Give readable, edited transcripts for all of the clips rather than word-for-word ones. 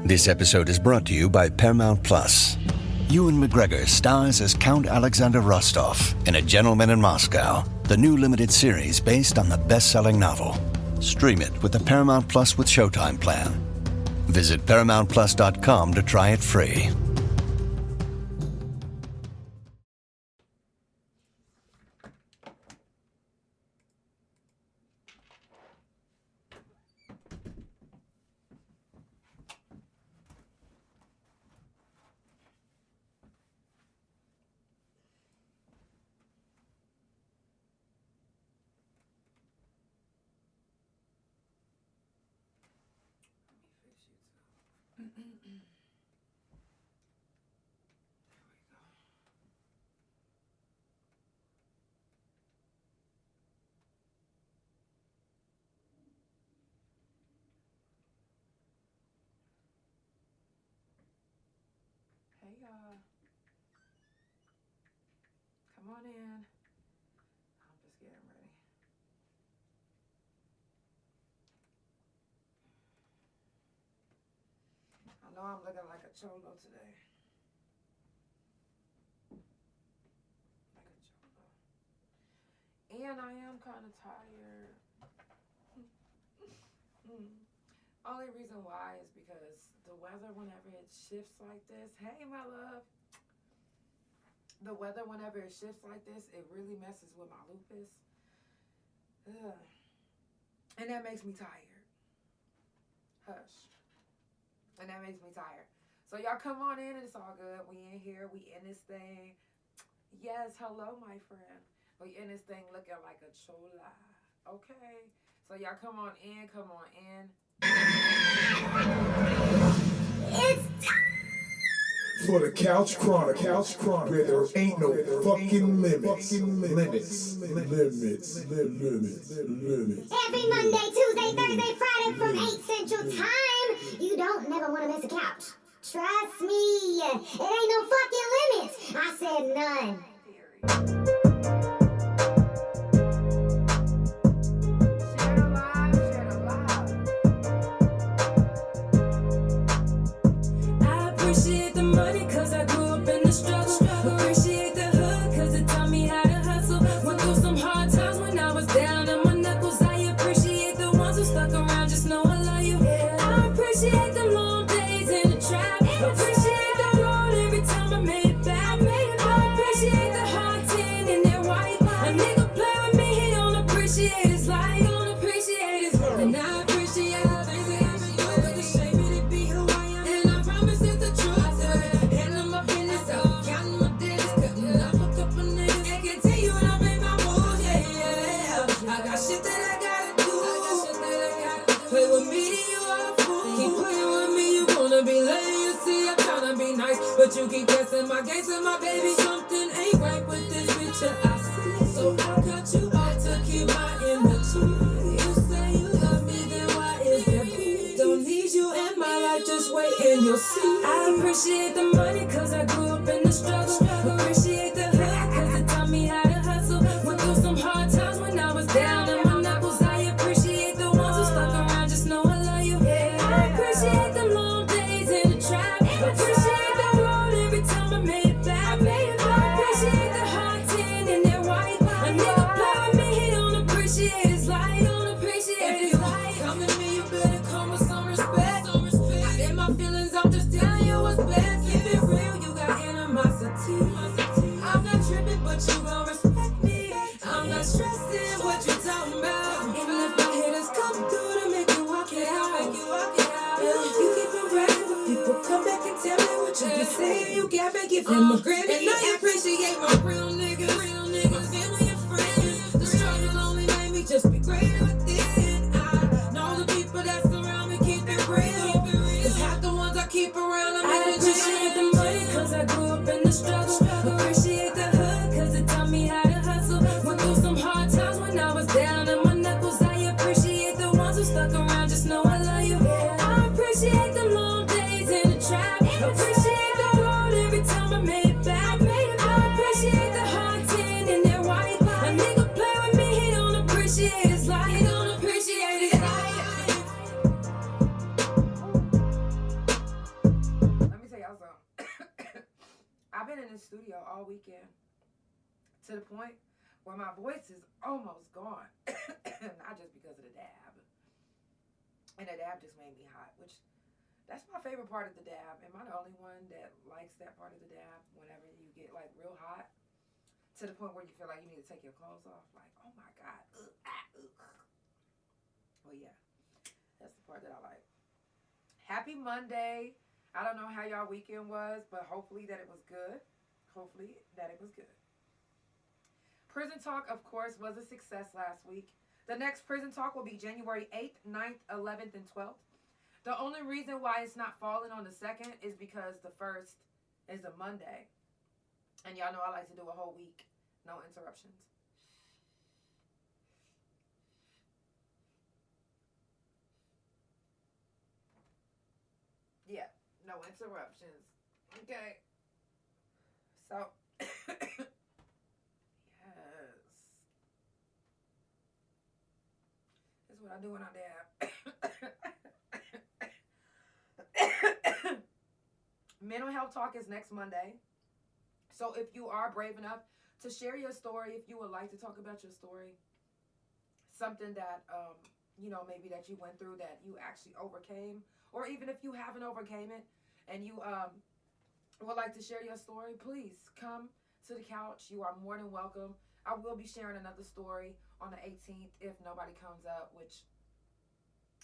This episode is brought to you by Paramount Plus. Ewan McGregor stars as Count Alexander Rostov in A Gentleman in Moscow, the new limited series based on the best-selling novel. Stream it with the Paramount Plus with Showtime plan. Visit ParamountPlus.com to try it free. Hey y'all, come on in. I'm just getting ready. I know I'm looking like a cholo today. Like a cholo. And I am kind of tired. Only reason why is because the weather, whenever it shifts like this, hey my love, the weather whenever it shifts like this, it really messes with my lupus. Ugh. And that makes me tired. Hush. And that makes me tired. So y'all come on in and it's all good. We in here, we in this thing. Yes, hello my friend. We in this thing looking like a chola. Okay. So y'all come on in, come on in. It's time for the Couch Chronicles, where there ain't no fucking limits. Every Monday, Tuesday, Thursday, Friday from 8 Central Time. You don't never want to miss a couch. Trust me, it ain't no fucking limits. I said none. Appreciate the money cause I grew up in the struggle. Appreciate the hood cause it taught me how to hustle. Went through some hard times when I was down on my knuckles. I appreciate the ones who stuck around, just know I love you. I appreciate the long days in the trap. Appreciate the road every time I made it back. I appreciate the hard tin in that white. A nigga play with me, he don't appreciate his life. Don't appreciate his life. And I appreciate how busy I'm in you cause it shaped me to be who I am. And I promise it's the truth. Handling my business out, counting my days, cutting off a couple niggas. And continue when I make my moves, yeah. I got shit that I gotta do. Play with me, then you are a fool. Keep playing with me, you wanna be lame. You see, I'm tryna be nice, but you keep testing my gates and my baby. Something ain't right with this bitch that I see. So I cut you off to keep my energy. You say you love me, then why is there beef? Don't need you in my life, just wait and you'll see. I appreciate the money cause I grew up in the struggle. Appreciate the hood cause it taught me how to hustle. Went through some hard times when I was down on my knuckles. I appreciate the ones who stuck around, just know I love you. I appreciate the long days in the trap. Appreciate the road every time I made it back. I appreciate the hard tin in that white. A nigga play with me, he don't appreciate his life. Don't appreciate his life. Come to me, you better come with some respect. In my feelings, I'm just telling you what's best. Keep it real, you got animosity. I'm not tripping, but you gon' respect me. I'm not stressing what you talking about. Even if my hitters come through to make you walk it out. You keep it real, but people come back and tell me what you be saying. You got me give him a Grammy. And I appreciate my real niggas, my family and friends. The struggle only made me just be greater within. I know the people that surround me keep it real. Cause half the ones I keep around, I appreciate the money cause I grew up in the struggle. Appreciate the hood cause it taught me how to hustle. Went through some hard times when I was down on my knuckles. I appreciate the ones who stuck around, just know I love you. I appreciate the long days in the trap. Appreciate the road every time I made it back. I appreciate the hard tin in that white. A nigga play with me, he don't appreciate his life. He don't appreciate his life. studio all weekend to the point where my voice is almost gone. Not just because of the dab. And the dab just made me hot, which that's my favorite part of the dab. Am I the only one that likes that part of the dab? Whenever you get like real hot to the point where you feel like you need to take your clothes off. Like, oh my God. Well, yeah, that's the part that I like. Happy Monday. I don't know how y'all weekend was, but hopefully that it was good. Hopefully that it was good. Prison Talk, of course, was a success last week. The next Prison Talk will be January 8th, 9th, 11th, and 12th. The only reason why it's not falling on the 2nd is because the 1st is a Monday. And y'all know I like to do a whole week. No interruptions. Yeah, no interruptions. Okay. So, yes. This is what I do when I dab. Mental Health Talk is next Monday. So if you are brave enough to share your story, if you would like to talk about your story, something that, maybe that you went through that you actually overcame, or even if you haven't overcame it and you would like to share your story, please come to the couch. You are more than welcome. I will be sharing another story on the 18th if nobody comes up, which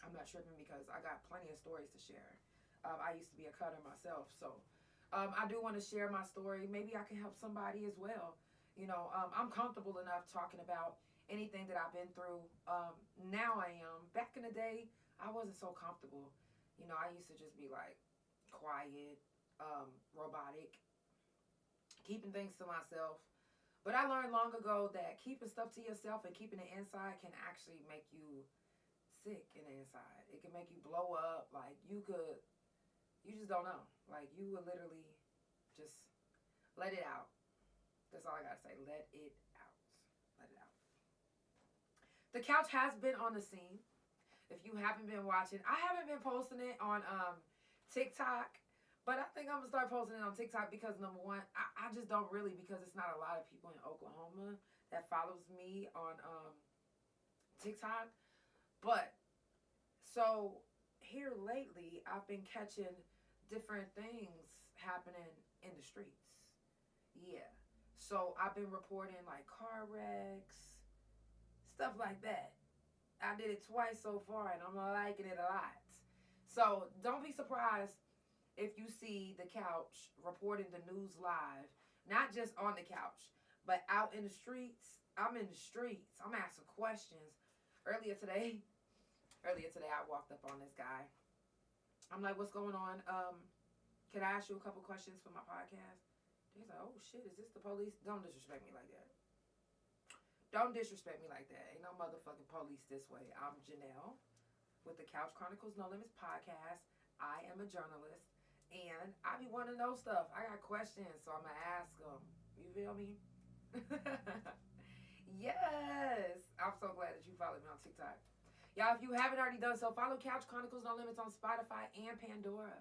I'm not tripping because I got plenty of stories to share. I used to be a cutter myself, so I do want to share my story. Maybe I can help somebody as well. I'm comfortable enough talking about anything that I've been through. Now I am. Back in the day, I wasn't so comfortable. I used to just be like quiet, robotic, keeping things to myself. But I learned long ago that keeping stuff to yourself and keeping it inside can actually make you sick in the inside. It can make you blow up. Like you just don't know. Like you would literally just let it out. That's all I gotta say. Let it out. Let it out. The couch has been on the scene. If you haven't been watching, I haven't been posting it on TikTok, but I think I'm gonna start posting it on TikTok because number one, I just don't really, because it's not a lot of people in Oklahoma that follows me on TikTok. But so here lately, I've been catching different things happening in the streets. Yeah. So I've been reporting like car wrecks, stuff like that. I did it twice so far and I'm liking it a lot. So don't be surprised if you see the couch reporting the news live, not just on the couch, but out in the streets. I'm in the streets. I'm asking questions. Earlier today, I walked up on this guy. I'm like, what's going on? Can I ask you a couple questions for my podcast? He's like, oh shit, is this the police? Don't disrespect me like that. Don't disrespect me like that. Ain't no motherfucking police this way. I'm Janelle with the Couch Chronicles No Limits podcast. I am a journalist and I be wanting to know stuff. I got questions, so I'm gonna ask them. You feel me? Yes. I'm so glad that you followed me on TikTok. Y'all, if you haven't already done so, follow Couch Chronicles No Limits on Spotify and Pandora.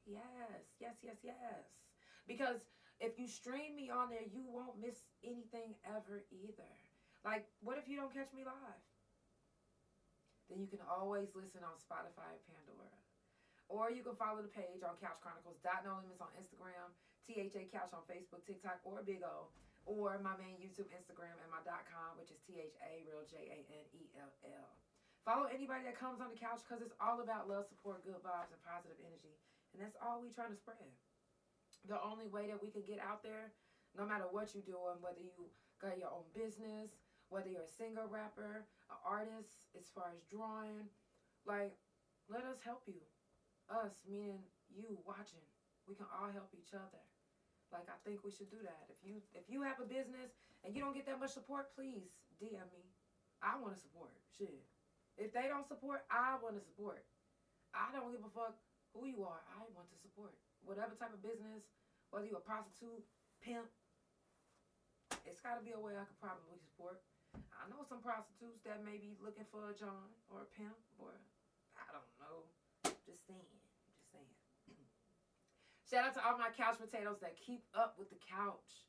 Yes. Because if you stream me on there, you won't miss anything ever either. Like, what if you don't catch me live? Then you can always listen on Spotify and Pandora. Or you can follow the page on Couch Chronicles No Limits on Instagram, THA Couch on Facebook, TikTok, or Big O. Or my main YouTube, Instagram, and my .com, which is THA Real JANELL. Follow anybody that comes on the couch because it's all about love, support, good vibes, and positive energy. And that's all we're trying to spread. The only way that we can get out there, no matter what you're doing, whether you got your own business, whether you're a singer, rapper, an artist, as far as drawing, like, let us help you. Us, meaning you watching. We can all help each other. Like, I think we should do that. If you have a business and you don't get that much support, please DM me. I want to support. Shit. If they don't support, I want to support. I don't give a fuck who you are. I want to support. Whatever type of business, whether you're a prostitute, pimp, it's got to be a way I could probably support. I know some prostitutes that may be looking for a John or a pimp or I don't know. Just saying. Shout out to all my couch potatoes that keep up with the couch.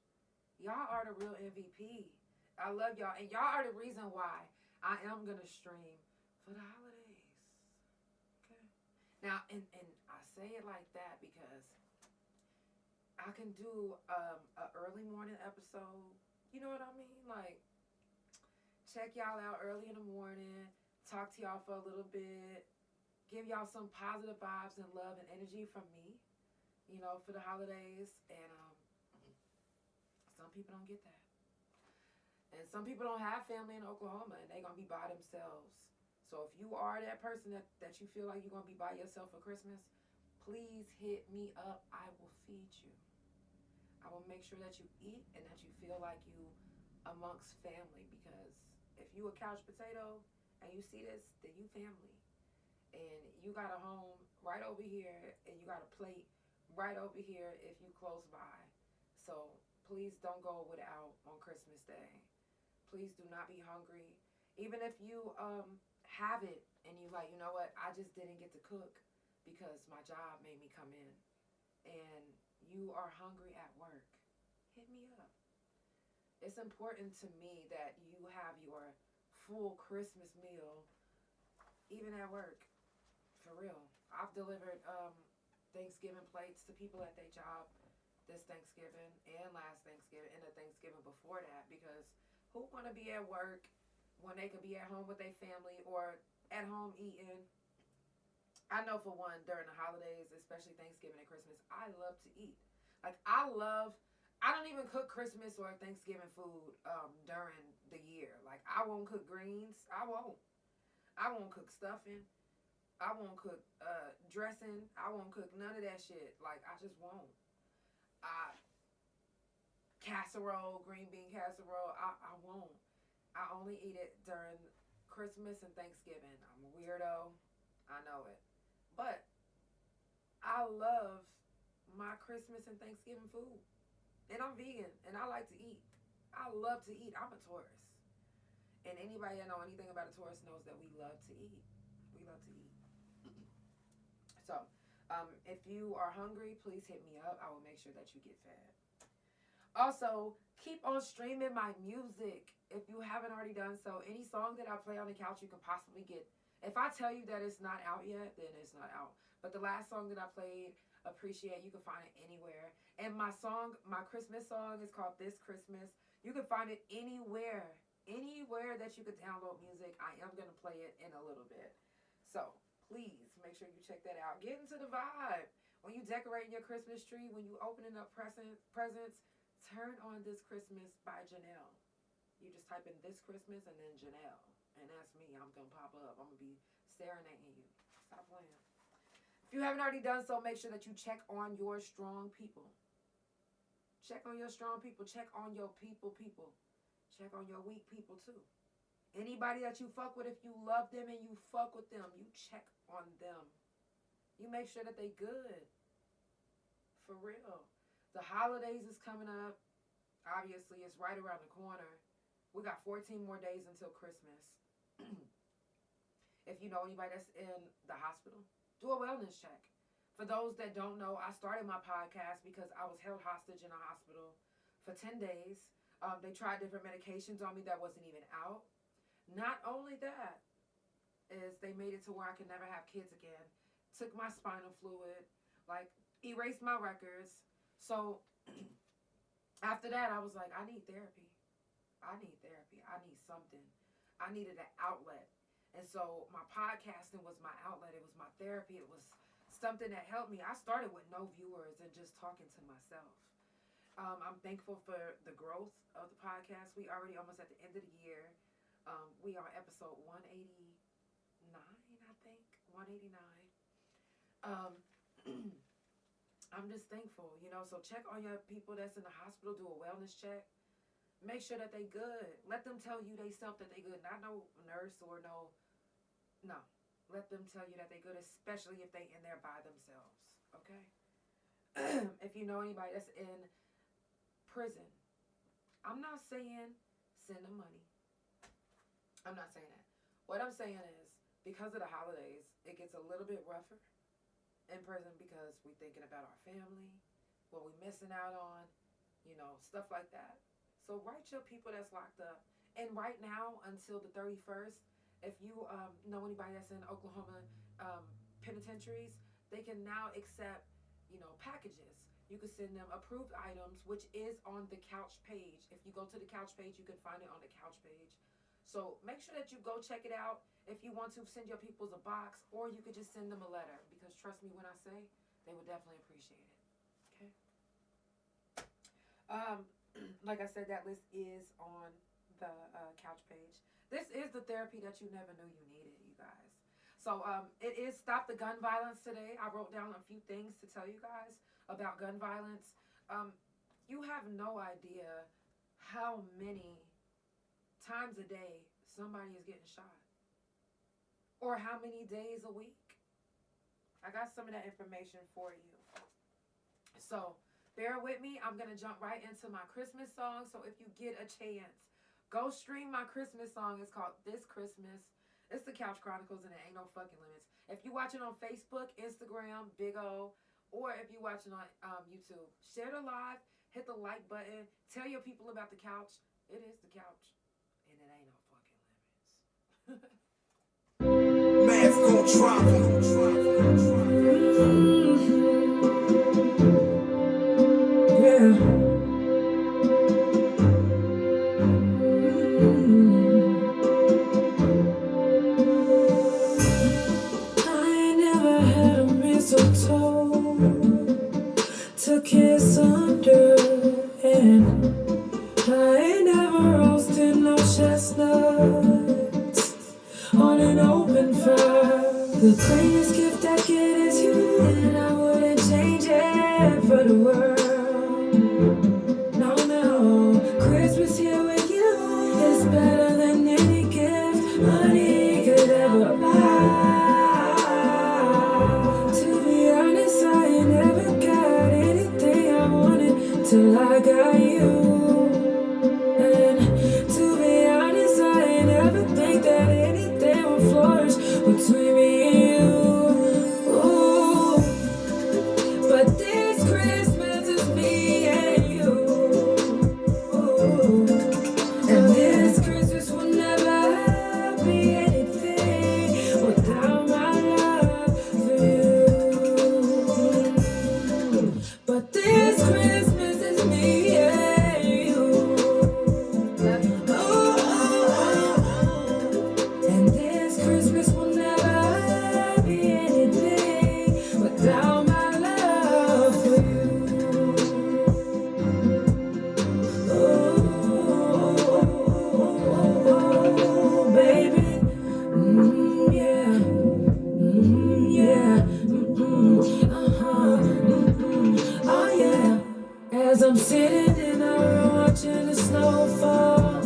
Y'all are the real MVP. I love y'all. And y'all are the reason why I am going to stream for the holidays. Okay. Now, and I say it like that because I can do an early morning episode. You know what I mean? Like, check y'all out early in the morning. Talk to y'all for a little bit. Give y'all some positive vibes and love and energy from me, you know, for the holidays. And some people don't get that. And some people don't have family in Oklahoma and they're going to be by themselves. So if you are that person that you feel like you're going to be by yourself for Christmas, please hit me up. I will feed you. I will make sure that you eat and that you feel like you amongst family. Because if you a couch potato and you see this, then you family. And you got a home right over here, and you got a plate right over here if you close by. So please don't go without on Christmas Day. Please do not be hungry. Even if you have it and you like, you know what, I just didn't get to cook because my job made me come in. And you are hungry at work, hit me up. It's important to me that you have your full Christmas meal even at work. For real. I've delivered Thanksgiving plates to people at their job this Thanksgiving and last Thanksgiving and the Thanksgiving before that, because who want to be at work when they could be at home with their family or at home eating? I know for one, during the holidays, especially Thanksgiving and Christmas, I love to eat. Like, I don't even cook Christmas or Thanksgiving food during the year. Like, I won't cook greens. I won't cook stuffing. I won't cook dressing. I won't cook none of that shit. Like, I just won't. Casserole, green bean casserole, I won't. I only eat it during Christmas and Thanksgiving. I'm a weirdo. I know it. But I love my Christmas and Thanksgiving food. And I'm vegan, and I like to eat. I love to eat. I'm a Taurus. And anybody that know anything about a Taurus knows that we love to eat. We love to eat. So, if you are hungry, please hit me up. I will make sure that you get fed. Also, keep on streaming my music. If you haven't already done so, any song that I play on the couch, you can possibly get. If I tell you that it's not out yet, then it's not out. But the last song that I played, Appreciate, you can find it anywhere. And my Christmas song is called This Christmas. You can find it anywhere that you could download music. I am going to play it in a little bit. So, please make sure you check that out. Get into the vibe. When you decorating your Christmas tree, when you opening up presents, turn on This Christmas by Janelle. You just type in This Christmas and then Janelle. And that's me. I'm going to pop up. I'm going to be serenading you. Stop playing. If you haven't already done so, make sure that you check on your strong people. Check on your strong people. Check on your people. Check on your weak people too. Anybody that you fuck with, if you love them and you fuck with them, you check on them. You make sure that they good. For real. The holidays is coming up. Obviously, it's right around the corner. We got 14 more days until Christmas. If you know anybody that's in the hospital, do a wellness check. For those that don't know, I started my podcast because I was held hostage in a hospital for 10 days. They tried different medications on me that wasn't even out. Not only that, is they made it to where I could never have kids again. Took my spinal fluid, like erased my records. So after that, I was like, I need therapy. I need something. I needed an outlet. And so my podcasting was my outlet. It was my therapy. It was something that helped me. I started with no viewers and just talking to myself. I'm thankful for the growth of the podcast. We already almost at the end of the year. We are episode 189, I think. 189. I'm just thankful, so check on your people that's in the hospital. Do a wellness check. Make sure that they good. Let them tell you they self that they good. Not no nurse or no. Let them tell you that they good, especially if they in there by themselves. Okay? If you know anybody that's in prison, I'm not saying send them money. I'm not saying that. What I'm saying is, because of the holidays, it gets a little bit rougher. in prison because we're thinking about our family, what we're missing out on, stuff like that. So write your people that's locked up. And right now, until the 31st, if you know anybody that's in Oklahoma penitentiaries, they can now accept, packages. You can send them approved items, which is on the Couch page. If you go to the Couch page, you can find it on the Couch page. So make sure that you go check it out. If you want to, send your peoples a box, or you could just send them a letter, because trust me when I say, they would definitely appreciate it. Okay? Like I said, that list is on the Couch page. This is the therapy that you never knew you needed, you guys. So it is Stop the Gun Violence today. I wrote down a few things to tell you guys about gun violence. You have no idea how many times a day somebody is getting shot, or how many days a week. I got some of that information for you. So bear with me. I'm going to jump right into my Christmas song. So if you get a chance, go stream my Christmas song. It's called This Christmas. It's the Couch Chronicles, and it ain't no fucking limits. If you watching on Facebook, Instagram, Big O, or if you watching on YouTube, share the live, hit the like button, tell your people about the couch. It is the couch, and it ain't no fucking limits. Man's gon' travel. Yeah. To kiss under, and I ain't never roasted no chestnuts on an open fire. The greatest gift I get is you, and I wouldn't change it for the world. No, Christmas here with you is better than any gift money could ever buy. Till I got you, and to be honest, I ain't ever think that anything would flourish between me and you. Ooh, but this Christmas is me and you. Ooh, and this Christmas will never be anything without my love for you. But this Christmas me and you. And this Christmas will never be anything without my love for you. Oh, baby. Yeah. Yeah. Oh, yeah. As I'm sitting in a room watching the snow fall,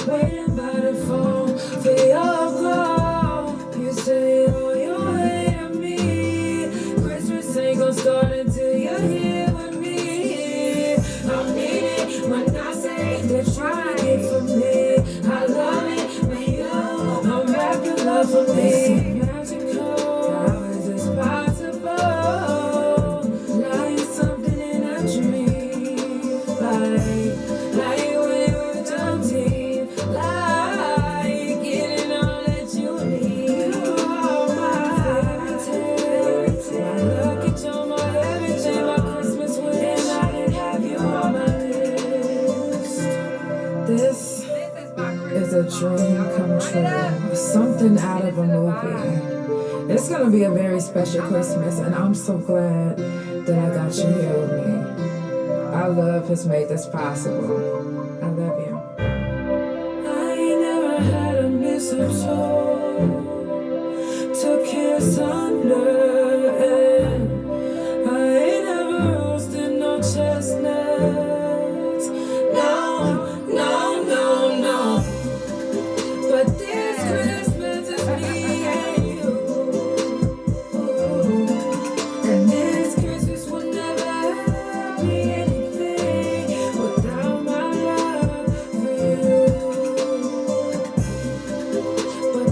waiting by the phone for your call. You say, oh, you hate on me. Christmas ain't gonna start until you're here with me. I'm needing when I say that you're it for me. I love it when you unwrap your love for me. Magical, how is this possible? Lying something in a dream. Like when you were a dumb team, like getting all that you need. Oh, my fairy tale. My lucky charm, my everything, my Christmas wish. And I didn't have you on my list. This is a dream come true. Something out of a movie. It's gonna be a very special Christmas, and I'm so glad that I got you here with me. Our love has made this possible. I love you. I ain't never had a mistletoe to kiss under, and I ain't never roasted no chestnuts. No. But this Christmas is me and you. And this Christmas will never be anything without my love for you. But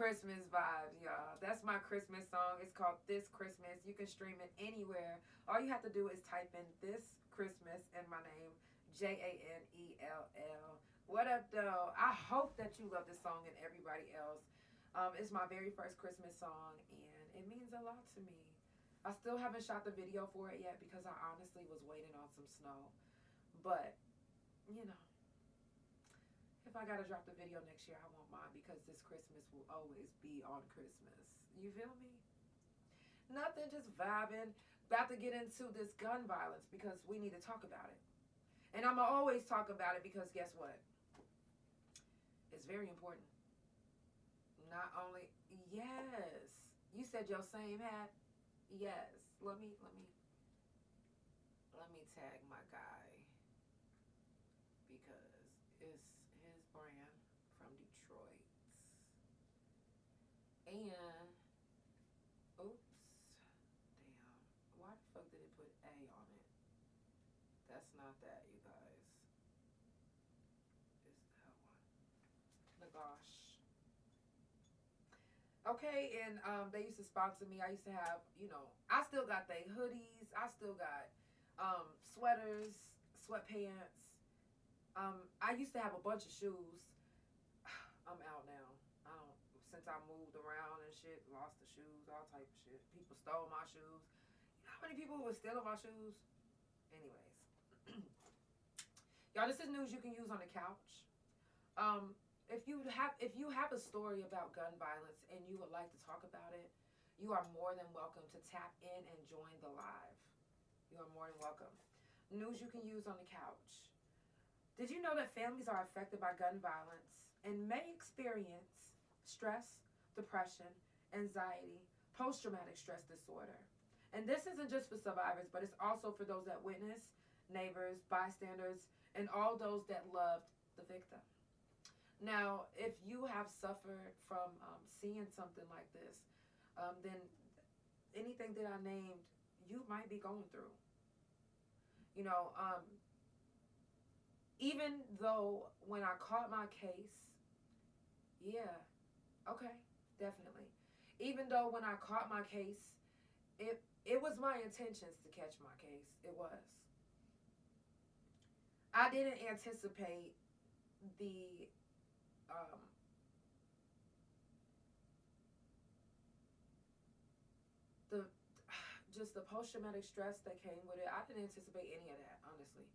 Christmas vibes, y'all. That's my Christmas song. It's called This Christmas. You can stream it anywhere. All you have to do is type in This Christmas and my name, Janell. What up, though? I hope that you love this song and everybody else. It's my very first Christmas song, and it means a lot to me. I still haven't shot the video for it yet because I honestly was waiting on some snow. But, you know, if I gotta drop the video next year, I won't mind because this Christmas will always be on Christmas. You feel me? Nothing, just vibing. About to get into this gun violence because we need to talk about it. And I'm gonna always talk about it because guess what? It's very important. Not only, yes. You said your same hat? Yes. Let me tag my guy because it's his brand from Detroit. And oops. Damn. Why the fuck did it put A on it? That's not that, you guys. It's that one. Nagosh. Okay, and they used to sponsor me. I used to have, you know, I still got they hoodies. I still got sweaters, sweatpants. I used to have a bunch of shoes. I'm out now. Since I moved around and shit, lost the shoes, all type of shit. People stole my shoes. You know how many people were stealing my shoes? Anyways. Y'all, this is news you can use on the couch. If you have a story about gun violence and you would like to talk about it, you are more than welcome to tap in and join the live. You are more than welcome. News you can use on the couch. Did you know that families are affected by gun violence and may experience stress, depression, anxiety, post-traumatic stress disorder? And this isn't just for survivors, but it's also for those that witness, neighbors, bystanders, and all those that loved the victim. Now, if you have suffered from seeing something like this, then anything that I named, you might be going through. You know, even though when I caught my case, yeah, okay, definitely. Even though when I caught my case, it was my intentions to catch my case. It was. I didn't anticipate the just the post-traumatic stress that came with it. I didn't anticipate any of that, honestly.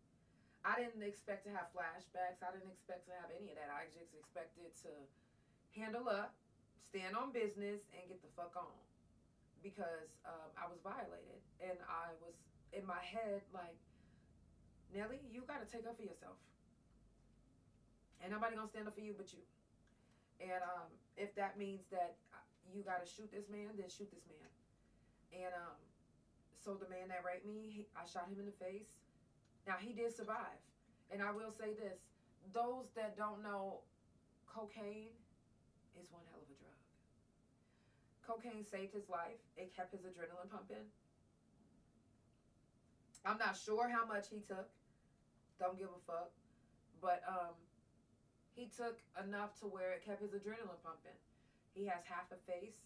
I didn't expect to have flashbacks. I didn't expect to have any of that. I just expected to handle up, stand on business, and get the fuck on. Because I was violated. And I was in my head like, Nelly, you got to take up for yourself. Ain't nobody going to stand up for you but you. And if that means that you got to shoot this man, then shoot this man. And so the man that raped me, I shot him in the face. Now, he did survive. And I will say this. Those that don't know, cocaine is one hell of a drug. Cocaine saved his life. It kept his adrenaline pumping. I'm not sure how much he took. Don't give a fuck. But he took enough to where it kept his adrenaline pumping. He has half a face.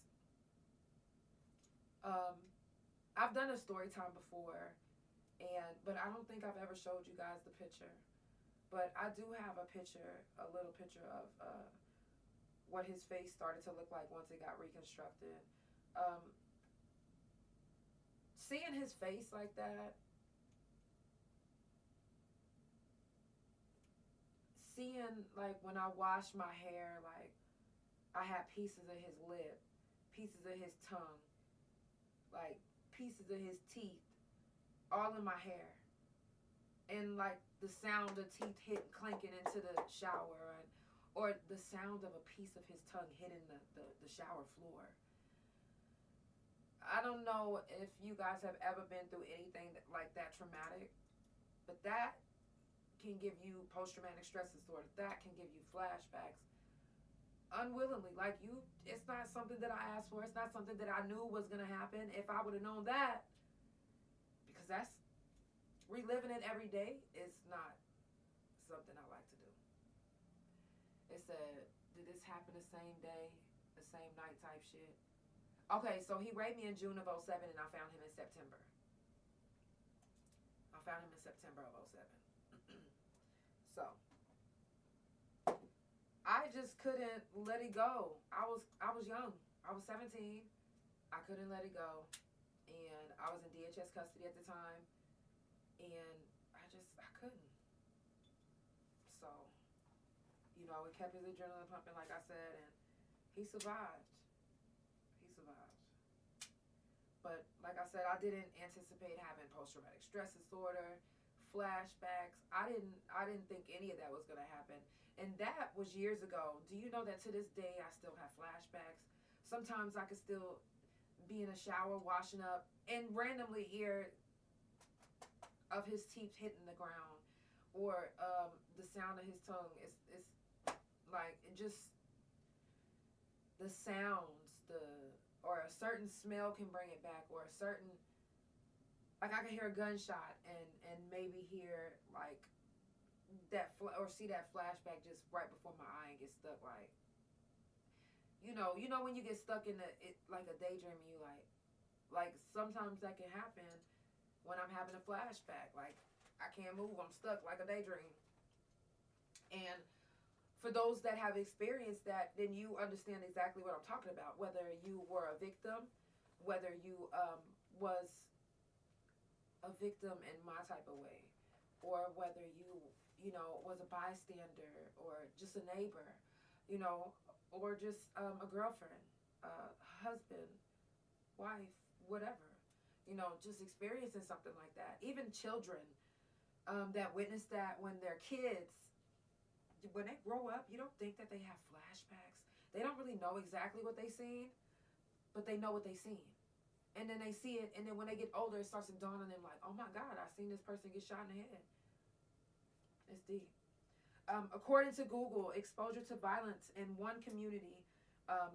I've done a story time before, but I don't think I've ever showed you guys the picture. But I do have a little picture of what his face started to look like once it got reconstructed. Seeing his face like that, seeing like when I washed my hair, like I had pieces of his lip, pieces of his tongue, like pieces of his teeth all in my hair, and like the sound of teeth clanking into the shower, or the sound of a piece of his tongue hitting the shower floor. I don't know if you guys have ever been through anything like that traumatic, but that can give you post-traumatic stress disorder. That can give you flashbacks unwillingly. Like it's not something that I asked for. It's not something that I knew was going to happen. If I would have known that, because that's reliving it every day is not something I like to do. It said, did this happen the same day the same night type shit. Okay, so he raped me in June of 07 and I found him in September. I found him in September of 07. So I just couldn't let it go. I was young. I was 17. I couldn't let it go. And I was in DHS custody at the time. And I couldn't. So, you know, it kept his adrenaline pumping, like I said, and he survived. But like I said, I didn't anticipate having post-traumatic stress disorder, flashbacks. I didn't think any of that was going to happen. And that was years ago. Do you know that to this day I still have flashbacks? Sometimes I could still be in a shower washing up and randomly hear of his teeth hitting the ground or the sound of his tongue. It's like it just the sounds, or a certain smell can bring it back, or a certain, like I can hear a gunshot and maybe hear like that or see that flashback just right before my eye and get stuck. Like you know when you get stuck in like a daydream, you like sometimes that can happen when I'm having a flashback. Like I can't move, I'm stuck like a daydream. And for those that have experienced that, then you understand exactly what I'm talking about. Whether you were a victim, whether you was a victim in my type of way, or whether you know was a bystander or just a neighbor, you know, or just a girlfriend, husband, wife, whatever, you know, just experiencing something like that. Even children that witness that when they're kids. When they grow up, you don't think that they have flashbacks. They don't really know exactly what they seen, but they know what they seen. And then they see it, and then when they get older, it starts to dawn on them like, oh my God, I seen this person get shot in the head. It's deep. According to Google, exposure to violence in one's community, a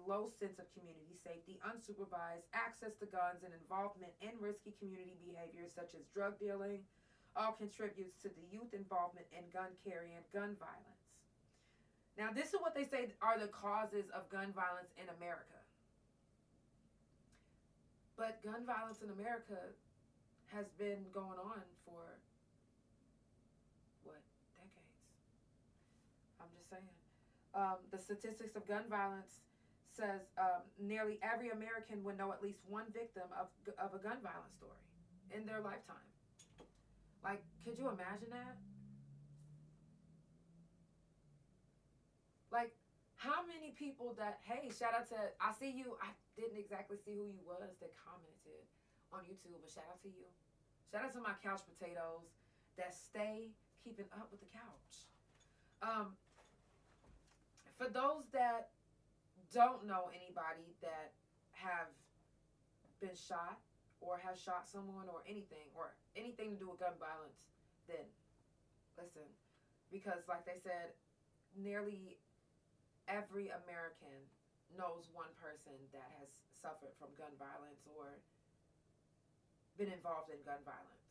low sense of community safety, unsupervised access to guns, and involvement in risky community behaviors such as drug dealing, all contributes to the youth involvement in gun carry and gun violence. Now, this is what they say are the causes of gun violence in America. But gun violence in America has been going on for, decades? I'm just saying. The statistics of gun violence says nearly every American would know at least one victim of a gun violence story in their lifetime. Like, could you imagine that? Like, how many people that, hey, shout out to, I see you, I didn't exactly see who you was that commented on YouTube, but shout out to you. Shout out to my couch potatoes that stay keeping up with the couch. For those that don't know anybody that have been shot, or has shot someone or anything to do with gun violence, then listen, because like they said, nearly every American knows one person that has suffered from gun violence or been involved in gun violence.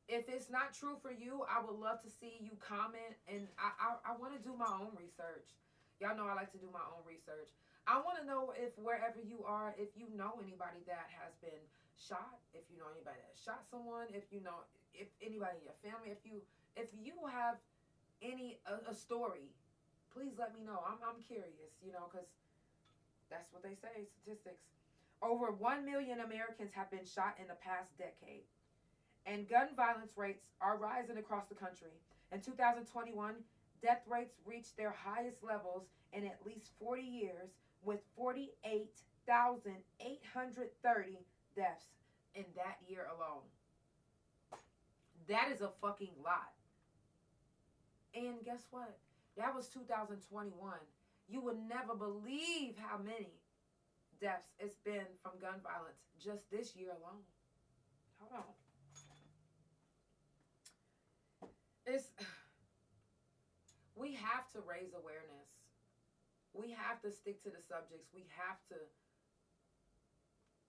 If it's not true for you, I would love to see you comment, and I want to do my own research. Y'all know I like to do my own research. I want to know if wherever you are, if you know anybody that has been shot, if you know anybody that shot someone, if you know, if anybody in your family, if you have a story, please let me know. I'm curious, you know, because that's what they say, statistics. Over 1 million Americans have been shot in the past decade, and gun violence rates are rising across the country. In 2021, death rates reached their highest levels in at least 40 years, with 48,830 deaths in that year alone. That is a fucking lot. And guess what? That was 2021. You would never believe how many deaths it's been from gun violence just this year alone. Hold on. We have to raise awareness. We have to stick to the subjects. We have to,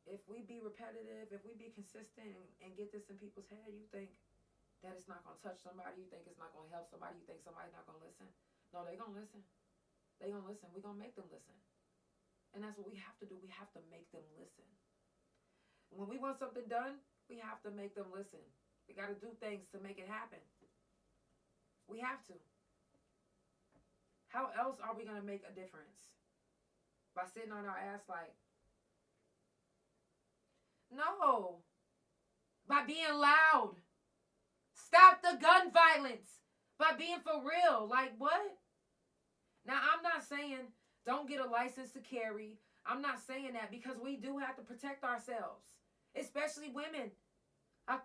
if we be repetitive, if we be consistent and get this in people's head, you think that it's not going to touch somebody, you think it's not going to help somebody, you think somebody's not going to listen. No, they're going to listen. they gonna listen. We gonna make them listen. And that's what we have to do. We have to make them listen. When we want something done, we have to make them listen. We got to do things to make it happen. We have to. How else are we going to make a difference? By sitting on our ass like, no. By being loud. Stop the gun violence. By being for real. Like, what? Now, I'm not saying don't get a license to carry. I'm not saying that, because we do have to protect ourselves. Especially women. I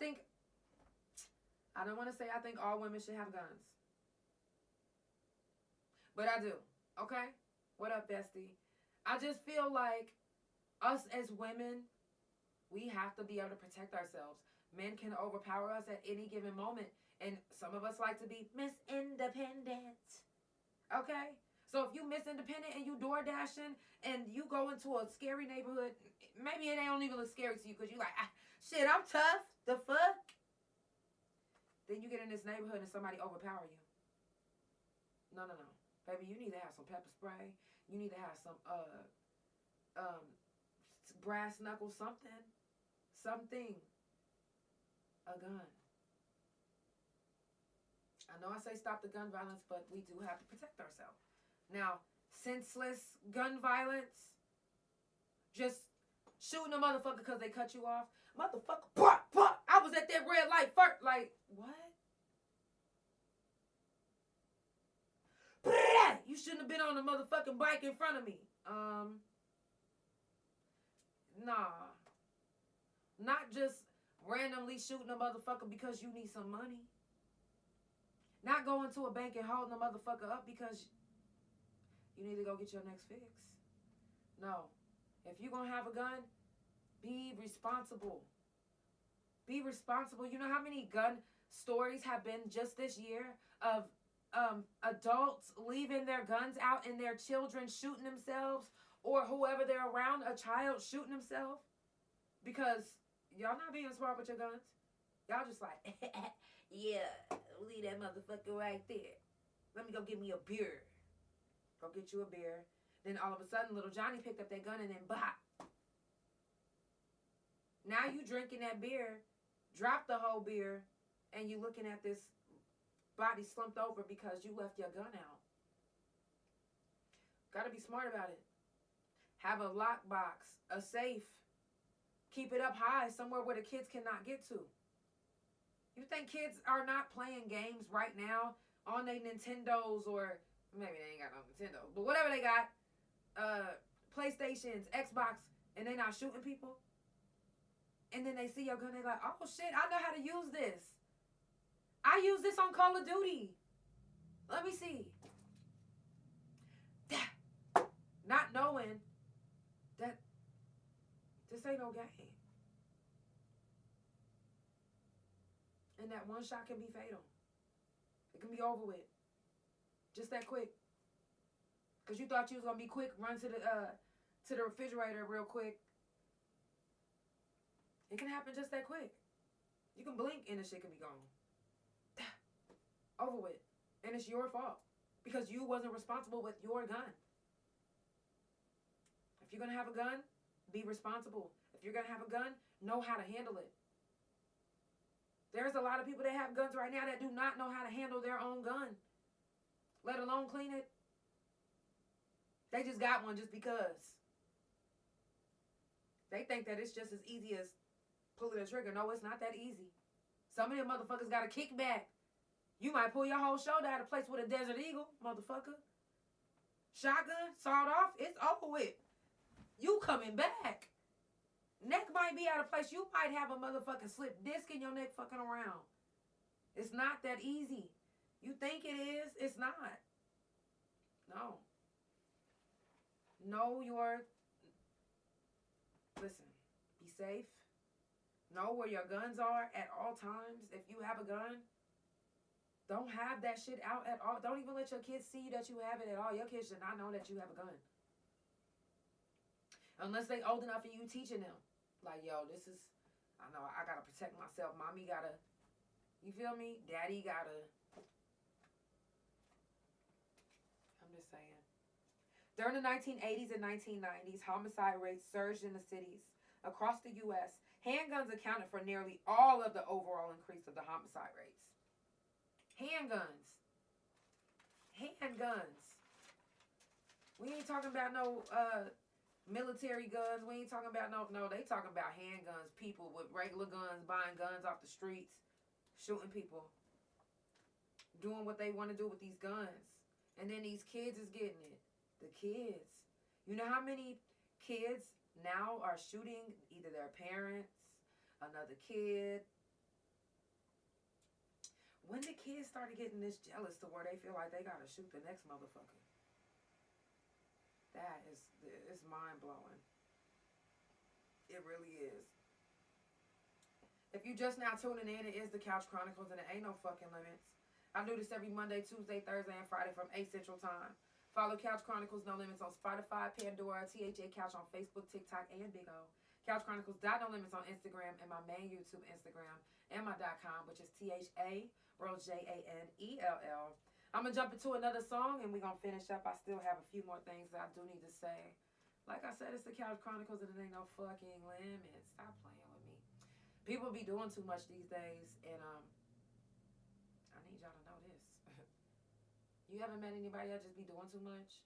don't want to say I think all women should have guns. But I do. Okay? What up, bestie? I just feel like us as women, we have to be able to protect ourselves. Men can overpower us at any given moment. And some of us like to be Miss Independent. Okay? So if you Miss Independent and you door dashing and you go into a scary neighborhood, maybe it don't even look scary to you because you like, shit, I'm tough. The fuck? Then you get in this neighborhood and somebody overpower you. No. Baby, you need to have some pepper spray. You need to have some brass knuckles, something. Something. A gun. I know I say stop the gun violence, but we do have to protect ourselves. Now, senseless gun violence, just shooting a motherfucker because they cut you off. Motherfucker, I was at that red light first. Like, what? You shouldn't have been on the motherfucking bike in front of me. Nah. Not just randomly shooting a motherfucker because you need some money. Not going to a bank and holding a motherfucker up because you need to go get your next fix. No. If you're going to have a gun, be responsible. Be responsible. You know how many gun stories have been just this year of adults leaving their guns out and their children shooting themselves, or whoever they're around, a child shooting himself? Because y'all not being smart with your guns. Y'all just like, yeah, leave that motherfucker right there. Let me go get me a beer. Go get you a beer. Then all of a sudden, little Johnny picked up that gun and then bop. Now you drinking that beer, drop the whole beer, and you looking at this body slumped over because you left your gun out. Gotta be smart about it. Have a lockbox, a safe. Keep it up high, somewhere where the kids cannot get to. You think kids are not playing games right now on their Nintendos, or maybe they ain't got no Nintendo, but whatever they got, PlayStations, Xbox, and they not shooting people? And then they see your gun, they like, oh shit, I know how to use this. I use this on Call of Duty. Let me see. Not knowing that this ain't no game. And that one shot can be fatal. It can be over with. Just that quick. Because you thought you was going to be quick, run to the refrigerator real quick. It can happen just that quick. You can blink and the shit can be gone. Over with. And it's your fault. Because you wasn't responsible with your gun. If you're going to have a gun, be responsible. If you're going to have a gun, know how to handle it. There's a lot of people that have guns right now that do not know how to handle their own gun, let alone clean it. They just got one just because. They think that it's just as easy as pulling a trigger. No, it's not that easy. Some of them motherfuckers got a kickback. You might pull your whole shoulder out of place with a Desert Eagle, motherfucker. Shotgun, sawed off, it's over with. You coming back. Neck might be out of place. You might have a motherfucking slip disc in your neck fucking around. It's not that easy. You think it is, it's not. No. Know your... Listen, be safe. Know where your guns are at all times. If you have a gun, don't have that shit out at all. Don't even let your kids see that you have it at all. Your kids should not know that you have a gun. Unless they old enough and you teaching them. Like, yo, this is, I know, I gotta protect myself. Mommy gotta, you feel me? Daddy gotta. I'm just saying. During the 1980s and 1990s, homicide rates surged in the cities across the U.S. Handguns accounted for nearly all of the overall increase of the homicide rates. Handguns. We ain't talking about no military guns. We ain't talking about no. They talking about handguns. People with regular guns buying guns off the streets, shooting people, doing what they want to do with these guns, and then these kids is getting it. The kids. You know how many kids now are shooting either their parents, another kid? When the kids started getting this jealous to where they feel like they gotta shoot the next motherfucker? That is, it's mind blowing. It really is. If you just now tuning in, it is the Couch Chronicles, and it ain't no fucking limits. I do this every Monday, Tuesday, Thursday, and Friday from 8 Central Time. Follow Couch Chronicles No Limits on Spotify, Pandora, THA Couch on Facebook, TikTok, and Big O. Couch Chronicles No Limits on Instagram, and my main YouTube Instagram, and my .com, which is THA_JANELL. I'm going to jump into another song, and we're going to finish up. I still have a few more things that I do need to say. Like I said, it's the Couch Chronicles, and it ain't no fucking limits. Stop playing with me. People be doing too much these days, and I need y'all to know this. You haven't met anybody that just be doing too much?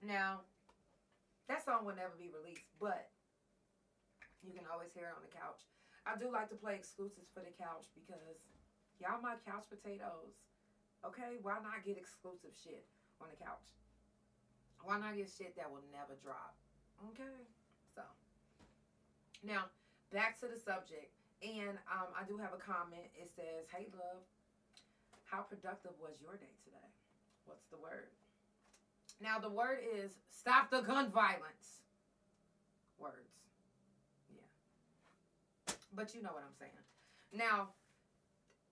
Now, that song will never be released, but you can always hear it on the couch. I do like to play exclusives for the couch because y'all my couch potatoes. Okay? Why not get exclusive shit on the couch? Why not get shit that will never drop? Okay? So, Now, back to the subject. And I do have a comment. It says, hey, love, how productive was your day today? What's the word? Now, the word is stop the gun violence. Words. Yeah. But you know what I'm saying. Now,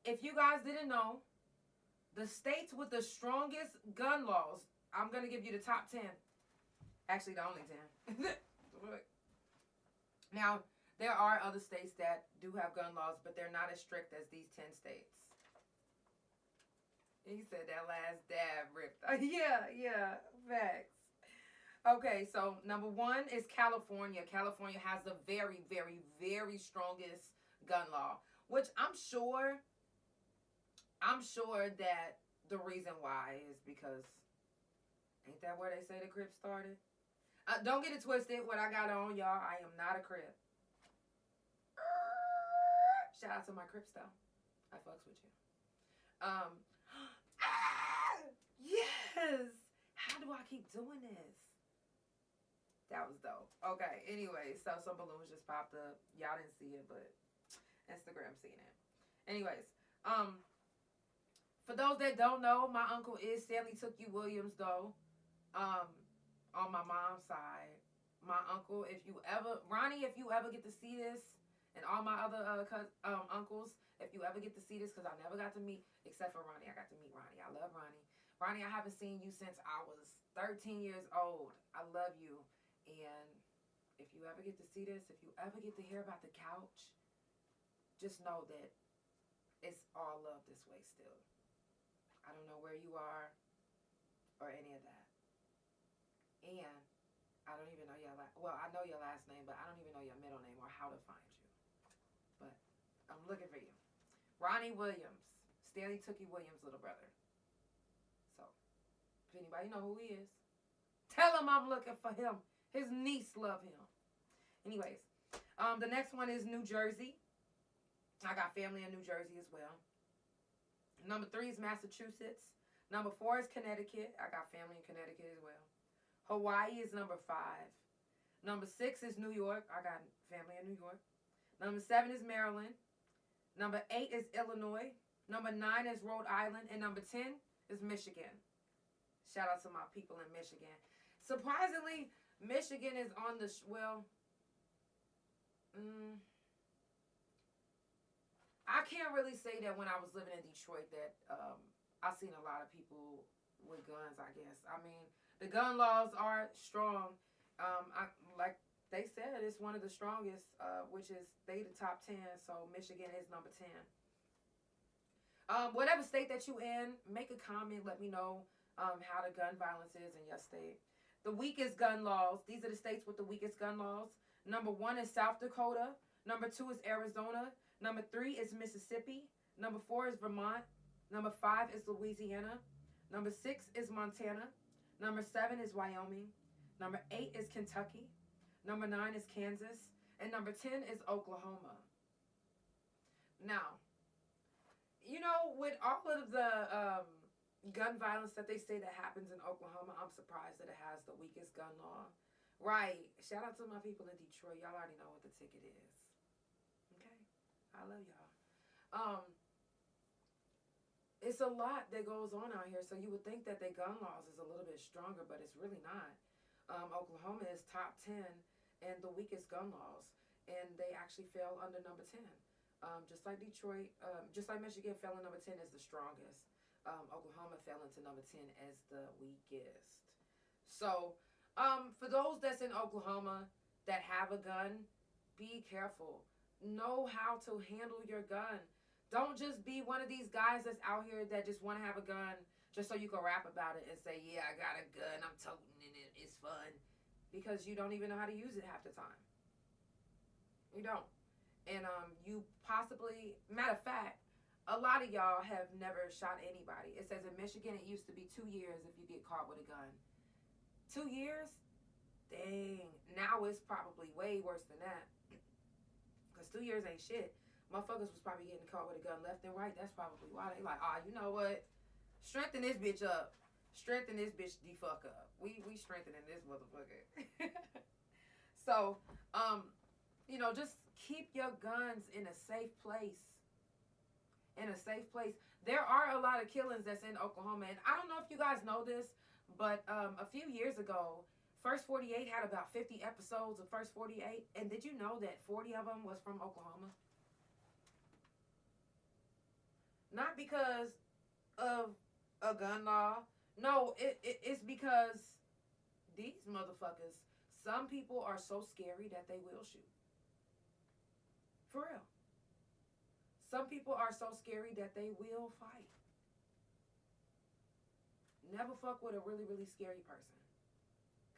if you guys didn't know, the states with the strongest gun laws, I'm going to give you the top 10. Actually, the only 10. Now, there are other states that do have gun laws, but they're not as strict as these 10 states. He said that last dab ripped. Yeah, facts. Okay, so number 1 is California. California has the very, very, very strongest gun law, which I'm sure that the reason why is because, ain't that where they say the Crips started? Don't get it twisted. What I got on, y'all, I am not a Crip. Shout out to my Crips, though. I fucks with you. Yes! How do I keep doing this? That was dope. Okay, anyway, so some balloons just popped up. Y'all didn't see it, but Instagram seen it. Anyways, for those that don't know, my uncle is Stanley Tookie Williams, though. On my mom's side, my uncle, Ronnie, if you ever get to see this, and all my other uncles, if you ever get to see this, because I never got to meet, except for Ronnie, I got to meet Ronnie. I love Ronnie. Ronnie, I haven't seen you since I was 13 years old. I love you. And if you ever get to see this, if you ever get to hear about the couch, just know that it's all love this way still. I don't know where you are or any of that. And I don't even know your I know your last name, but I don't even know your middle name or how to find you. But I'm looking for you. Ronnie Williams, Stanley Tookie Williams' little brother. So, if anybody know who he is, tell him I'm looking for him. His niece love him. Anyways, the next one is New Jersey. I got family in New Jersey as well. Number 3 is Massachusetts. Number 4 is Connecticut. I got family in Connecticut as well. Hawaii is number 5. Number 6 is New York. I got family in New York. Number 7 is Maryland. Number 8 is Illinois. Number 9 is Rhode Island. And number 10 is Michigan. Shout out to my people in Michigan. Surprisingly, Michigan is on the, I can't really say that when I was living in Detroit that I seen a lot of people with guns, I guess. I mean, the gun laws are strong. Like they said, it's one of the strongest, which is they the top 10. So Michigan is number 10. Whatever state that you in, make a comment. Let me know how the gun violence is in your state. The weakest gun laws. These are the states with the weakest gun laws. Number 1 is South Dakota. Number 2 is Arizona. Number 3 is Mississippi. Number 4 is Vermont. Number 5 is Louisiana. Number 6 is Montana. Number 7 is Wyoming. Number 8 is Kentucky. Number 9 is Kansas. And number 10 is Oklahoma. Now, you know, with all of the gun violence that they say that happens in Oklahoma, I'm surprised that it has the weakest gun law. Right. Shout out to my people in Detroit. Y'all already know what the ticket is. Okay? I love y'all. It's a lot that goes on out here, so you would think that their gun laws is a little bit stronger, but it's really not. Oklahoma is top 10 and the weakest gun laws, and they actually fell under number 10. Just like Detroit, just like Michigan fell in number 10 as the strongest. Oklahoma fell into number 10 as the weakest. So, for those that's in Oklahoma that have a gun, be careful. Know how to handle your gun. Don't just be one of these guys that's out here that just want to have a gun just so you can rap about it and say, yeah, I got a gun, I'm toting it, it's fun. Because you don't even know how to use it half the time. You don't. And you possibly, matter of fact, a lot of y'all have never shot anybody. It says in Michigan it used to be 2 years if you get caught with a gun. 2 years? Dang. Now it's probably way worse than that. Because 2 years ain't shit. Motherfuckers was probably getting caught with a gun left and right. That's probably why they like, you know what? Strengthen this bitch up. Strengthen this bitch the fuck up. We strengthening this motherfucker. So, just keep your guns in a safe place. In a safe place. There are a lot of killings that's in Oklahoma, and I don't know if you guys know this, but a few years ago, First 48 had about 50 episodes of First 48, and did you know that 40 of them was from Oklahoma? Not because of a gun law. No, it's because these motherfuckers, some people are so scary that they will shoot. For real. Some people are so scary that they will fight. Never fuck with a really, really scary person.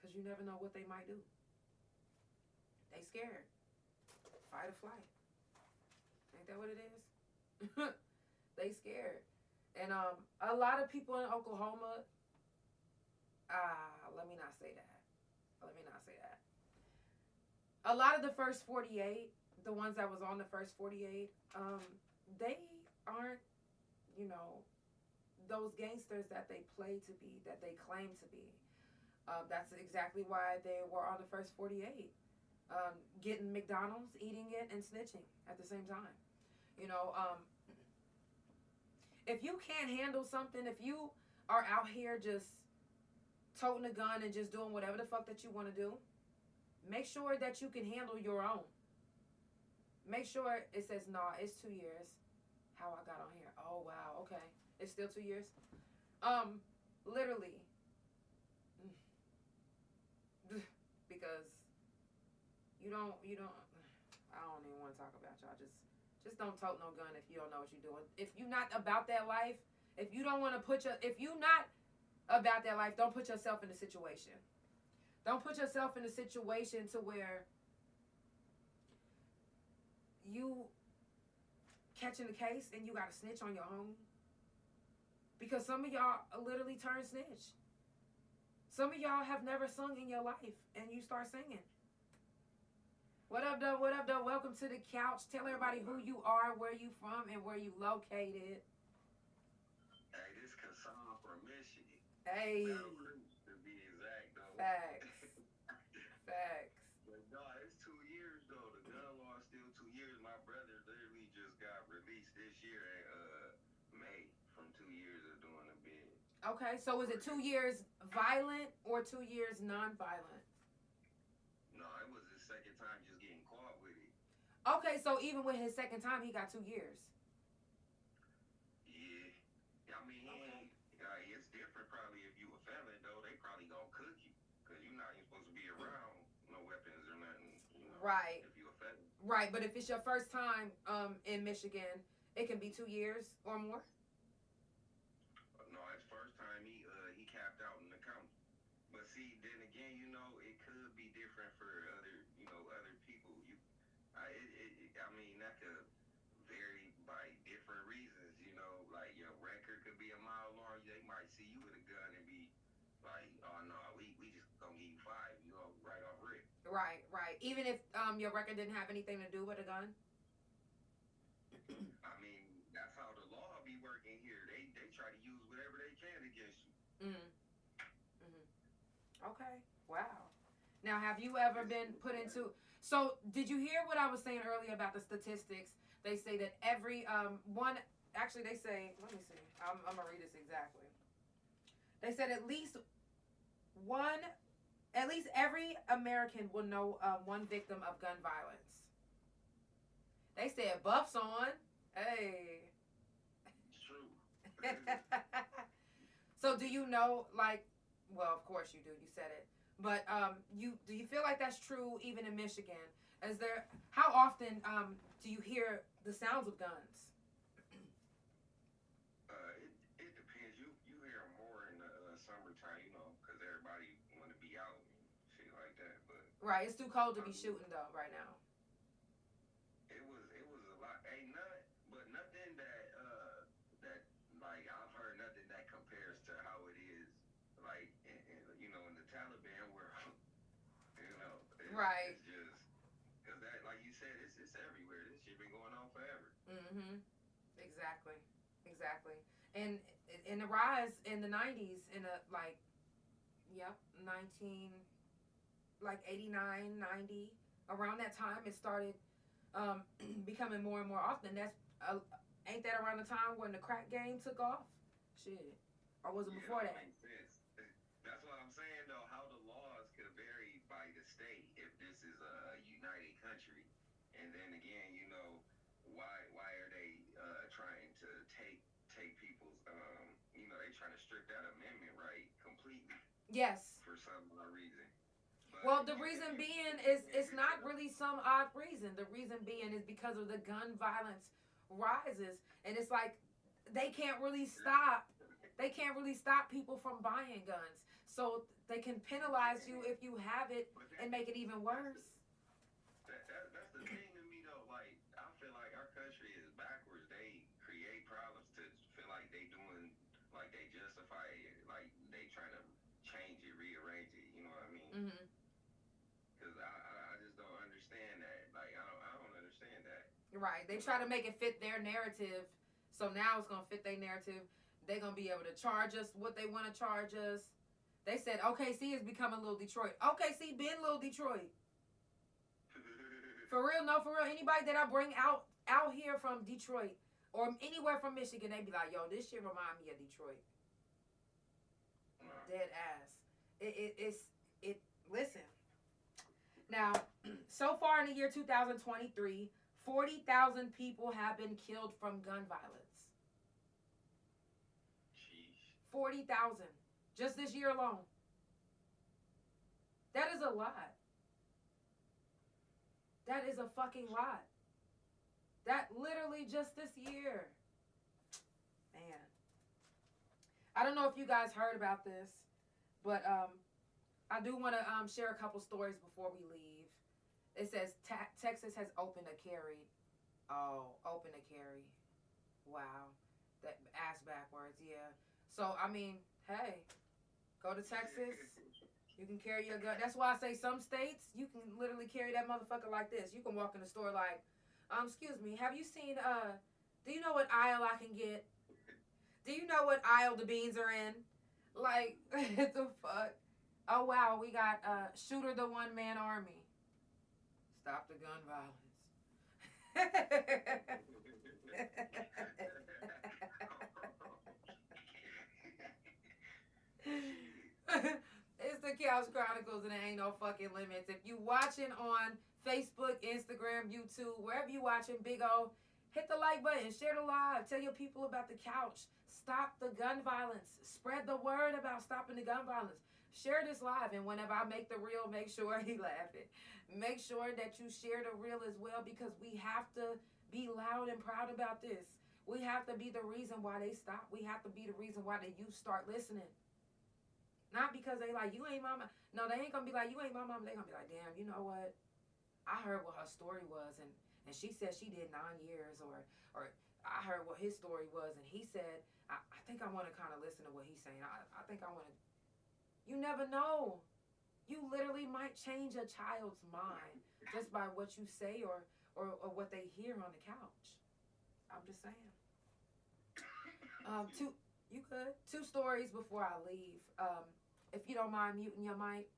Because you never know what they might do. They scared. Fight or flight. Ain't that what it is? They scared. And a lot of people in Oklahoma, let me not say that. A lot of the First 48, the ones that was on the First 48, they aren't, those gangsters that they play to be, that they claim to be. That's exactly why they were on the First 48. Getting McDonald's, eating it, and snitching at the same time. If you can't handle something, if you are out here just toting a gun and just doing whatever the fuck that you want to do, make sure that you can handle your own. Make sure it says, nah, it's 2 years. How I got on here. Oh, wow. Okay. It's still 2 years. Literally. Because you don't, I don't even want to talk about y'all. Just don't tote no gun if you don't know what you're doing. If you're not about that life, if you don't want to if you're not about that life, don't put yourself in a situation. Don't put yourself in a situation to where you catching the case and you got to snitch on your homie. Because some of y'all literally turn snitch. Some of y'all have never sung in your life and you start singing. What up, though? What up, though? Welcome to the couch. Tell everybody who you are, where you from, and where you located. Hey, this Kassan from Michigan. Hey. To be exact, though. Facts. Facts. But no, it's 2 years, though. The gun law is still 2 years. My brother literally just got released this year at May from 2 years of doing a bid. Okay, so is it 2 years violent or 2 years non-violent? No, it was his second time just getting caught with it. Okay, so even with his second time, he got 2 years. Yeah. I mean, Okay. It's different probably if you a felon, though. They probably gonna cook you. Because you're not even supposed to be around no weapons or nothing. Right. If you a felon. Right, but if it's your first time in Michigan, it can be 2 years or more? No, his first time he capped out in the county. But see, then again, it could be different for other people. I mean, that could vary by different reasons. Like your record could be a mile long. They might see you with a gun and be like, oh no, we just gonna give you 5, right off rip. Right. Even if your record didn't have anything to do with a gun? I mean, that's how the law be working here. They try to use whatever they can against you. Okay. Wow. Now, have you ever been put into... So, did you hear what I was saying earlier about the statistics? They say that every one... Actually, they say... Let me see. I'm going to read this exactly. They said at least every American will know one victim of gun violence. They said buffs on. Hey. It's true. So do you know, well, of course you do. You said it. But do you feel like that's true even in Michigan? How often do you hear the sounds of guns? It depends. You hear them more in the summertime, because everybody want to be out and shit like that. But Right. It's too cold to be shooting though right now. it was a lot. Ain't nothing that like I've heard nothing that compares to how it is like in the Taliban world. Right. It's just because that, like you said, it's everywhere. This shit been going on forever. Exactly. And in the rise in the 90s, 89, 90, Around that time, it started becoming more and more often. That's ain't that around the time when the crack game took off? Shit, or was it before that? Makes sense. That's what I'm saying, though. How the laws could vary by the state if this is a united country, and then again, you know, why are they trying to take people's you know, they trying to strip that amendment right completely Yes. for some odd reason. But Well, the reason being is it's not really some odd reason. The reason being is because of the gun violence rises, and it's like they can't really stop. They can't really stop people from buying guns, so they can penalize you if you have it and make it even worse. That's the thing to me, though. Like, I feel like our country is backwards. They create problems to feel like they doing, like they justify it, like they trying to change it, rearrange it. You know what I mean? Mm-hmm. Because I just don't understand that. Like, I don't understand that. Right. They try to make it fit their narrative, so now it's gonna fit their narrative. They're gonna be able to charge us what they want to charge us. They said OKC is becoming Little Detroit. OKC been Little Detroit. For real, no, for real. Anybody that I bring out here from Detroit or anywhere from Michigan, they be like, yo, this shit remind me of Detroit. Dead ass. Listen. Now, so far in the year 2023, 40,000 people have been killed from gun violence. 40,000. Just this year alone. That is a lot. That is a fucking lot. That literally just this year. Man. I don't know if you guys heard about this, but I do want to share a couple stories before we leave. It says Texas has opened a carry. Oh, open a carry. Wow. That ass backwards, yeah. So, I mean, hey, go to Texas. You can carry your gun. That's why I say some states, you can literally carry that motherfucker like this. You can walk in the store like, excuse me, have you seen, do you know what aisle I can get? Do you know what aisle the beans are in? Like, what the fuck? Oh, wow, we got Shooter the One-Man Army. Stop the gun violence. It's the Couch Chronicles and there ain't no fucking limits. If you watching on Facebook, Instagram, YouTube, wherever you watching, big O, hit the like button, share the live, tell your people about the couch. Stop the gun violence. Spread the word about stopping the gun violence. Share this live, and whenever I make the reel, make sure he laughing. Make sure that you share the reel as well, because we have to be loud and proud about this. We have to be the reason why they stop. We have to be the reason why the youth start listening. Not because they like, you ain't my mom. No, they ain't gonna be like, you ain't my mom. They gonna be like, damn, you know what? I heard what her story was, and she said she did 9 years, or I heard what his story was, and he said, I think I want to kind of listen to what he's saying. I think I want to. You never know. You literally might change a child's mind just by what you say or what they hear on the couch. I'm just saying. Two stories before I leave. If you don't mind muting your mic.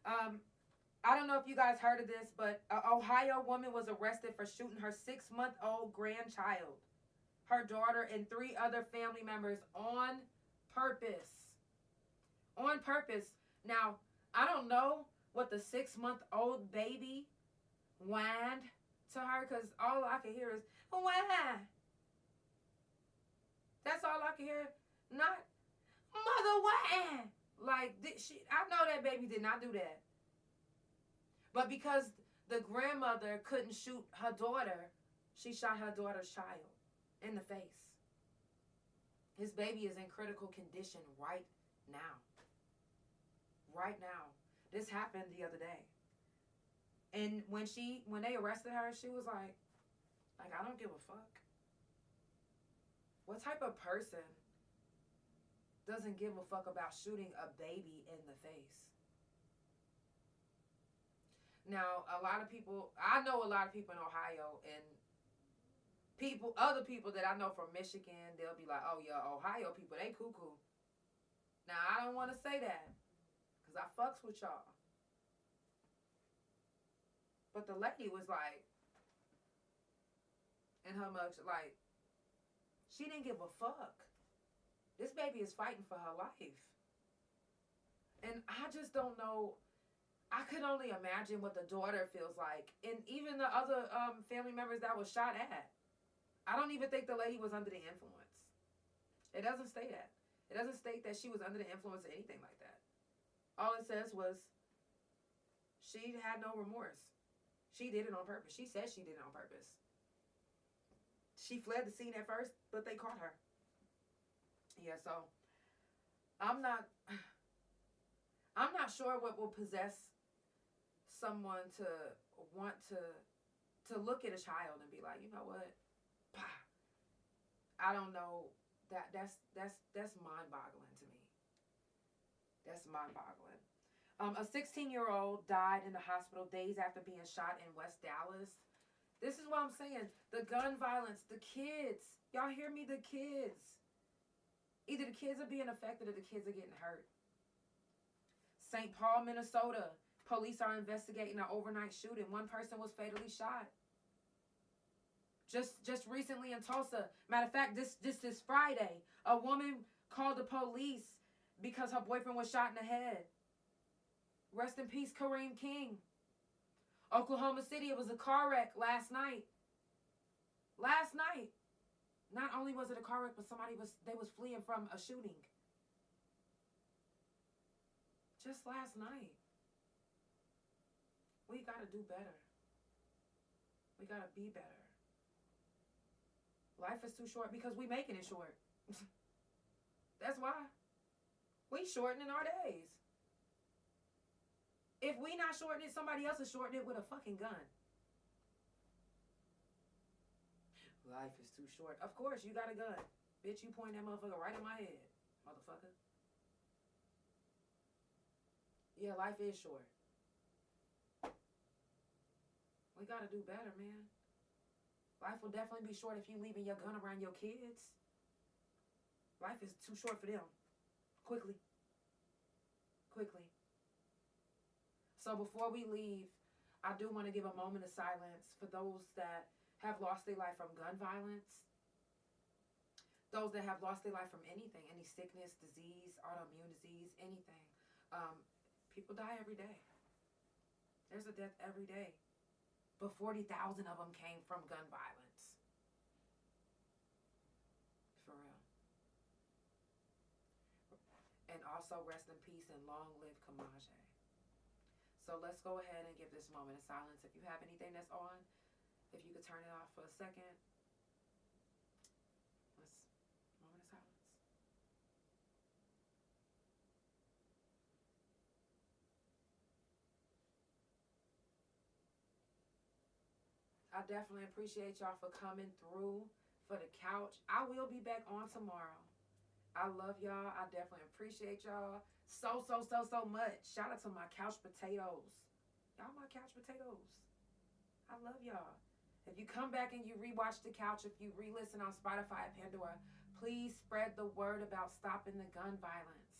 I don't know if you guys heard of this, but an Ohio woman was arrested for shooting her 6-month-old grandchild, her daughter, and 3 other family members on purpose. On purpose. Now, I don't know what the 6-month-old baby whined to her, because all I can hear is, whine. That's all I can hear. Not, mother, whine. Like, I know that baby did not do that. But because the grandmother couldn't shoot her daughter, she shot her daughter's child in the face. His baby is in critical condition right now. Right now. This happened the other day. And when they arrested her, she was like, I don't give a fuck. What type of person doesn't give a fuck about shooting a baby in the face? Now, I know a lot of people in Ohio, and other people that I know from Michigan, they'll be like, oh yeah, Ohio people, they cuckoo. Now, I don't want to say that, because I fucks with y'all. But the lady was like, in her mug, like, she didn't give a fuck. This baby is fighting for her life. And I just don't know. I could only imagine what the daughter feels like. And even the other family members that was shot at. I don't even think the lady was under the influence. It doesn't state that. It doesn't state that she was under the influence or anything like that. All it says was she had no remorse. She did it on purpose. She said she did it on purpose. She fled the scene at first, but they caught her. Yeah, so I'm not sure what will possess someone to want to look at a child and be like, you know what? I don't know. That's mind-boggling to me. That's mind-boggling. A 16-year-old died in the hospital days after being shot in West Dallas. This is what I'm saying. The gun violence, the kids. Y'all hear me? The kids. Either the kids are being affected or the kids are getting hurt. St. Paul, Minnesota. Police are investigating an overnight shooting. One person was fatally shot. Just recently in Tulsa. Matter of fact, this Friday, a woman called the police because her boyfriend was shot in the head. Rest in peace, Kareem King. Oklahoma City, it was a car wreck last night. Last night. Not only was it a car wreck, but they was fleeing from a shooting. Just last night. We gotta do better. We gotta be better. Life is too short because we making it short. That's why. We shortening our days. If we not shortening it, somebody else is shortening it with a fucking gun. Life is too short. Of course, you got a gun. Bitch, you point that motherfucker right in my head, motherfucker. Yeah, life is short. We gotta do better, man. Life will definitely be short if you leaving your gun around your kids. Life is too short for them. Quickly. So before we leave, I do want to give a moment of silence for those that have lost their life from gun violence. Those that have lost their life from anything, any sickness, disease, autoimmune disease, anything. People die every day. There's a death every day. But 40,000 of them came from gun violence. For real. And also rest in peace and long live Kamaje. So let's go ahead and give this moment of silence. If you have anything that's on, if you could turn it off for a second. Moment of silence. I definitely appreciate y'all for coming through for the couch. I will be back on tomorrow. I love y'all. I definitely appreciate y'all so much. Shout out to my couch potatoes. Y'all my couch potatoes. I love y'all. If you come back and you rewatch the couch, if you re-listen on Spotify Pandora, please spread the word about stopping the gun violence.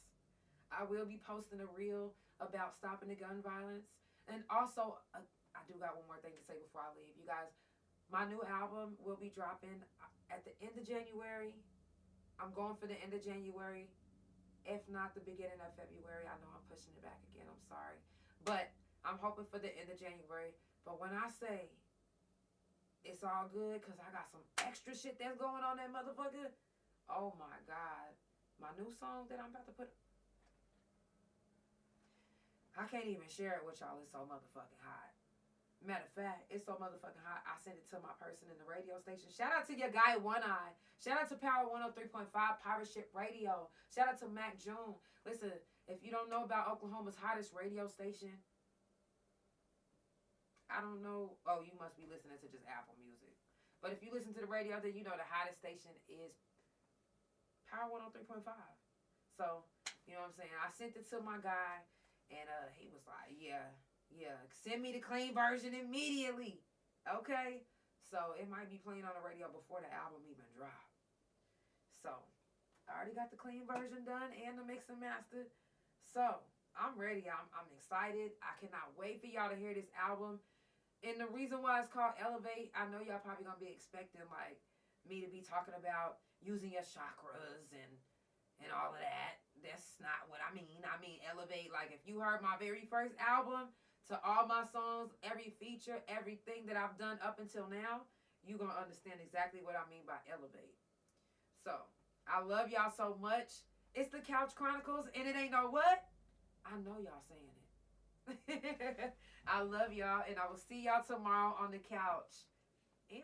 I will be posting a reel about stopping the gun violence. And also, I do got one more thing to say before I leave. You guys, my new album will be dropping at the end of January. I'm going for the end of January, if not the beginning of February. I know I'm pushing it back again. I'm sorry. But I'm hoping for the end of January. But when I say it's all good because I got some extra shit that's going on that motherfucker, oh my God. My new song that I'm about to put, I can't even share it with y'all. It's so motherfucking hot. Matter of fact, it's so motherfucking hot. I sent it to my person in the radio station. Shout out to your guy, One Eye. Shout out to Power 103.5 Pirate Ship Radio. Shout out to Mac June. Listen, if you don't know about Oklahoma's hottest radio station, I don't know. Oh, you must be listening to just Apple Music. But if you listen to the radio, then you know the hottest station is Power 103.5. So, you know what I'm saying? I sent it to my guy, and he was like, yeah, send me the clean version immediately. Okay? So, it might be playing on the radio before the album even dropped. So, I already got the clean version done and the mix and master. So, I'm ready. I'm excited. I cannot wait for y'all to hear this album. And the reason why it's called Elevate, I know y'all probably gonna be expecting like me to be talking about using your chakras and all of that. That's not what I mean. I mean elevate. Like if you heard my very first album, to all my songs, every feature, everything that I've done up until now, you're gonna understand exactly what I mean by elevate. So I love y'all so much. It's the Couch Chronicles, and it ain't no what? I know y'all saying it. I love y'all, and I will see y'all tomorrow on the couch. Ew.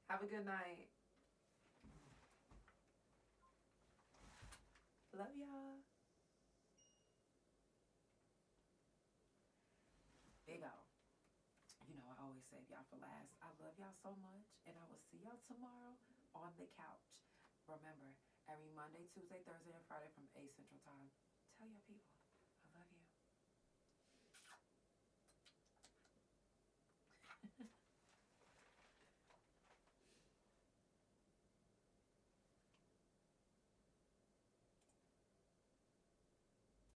Have a good night. Love y'all. Big O. You know, I always save y'all for last. I love y'all so much, and I will see y'all tomorrow on the couch. Remember, every Monday, Tuesday, Thursday, and Friday from 8 Central Time. Tell your people.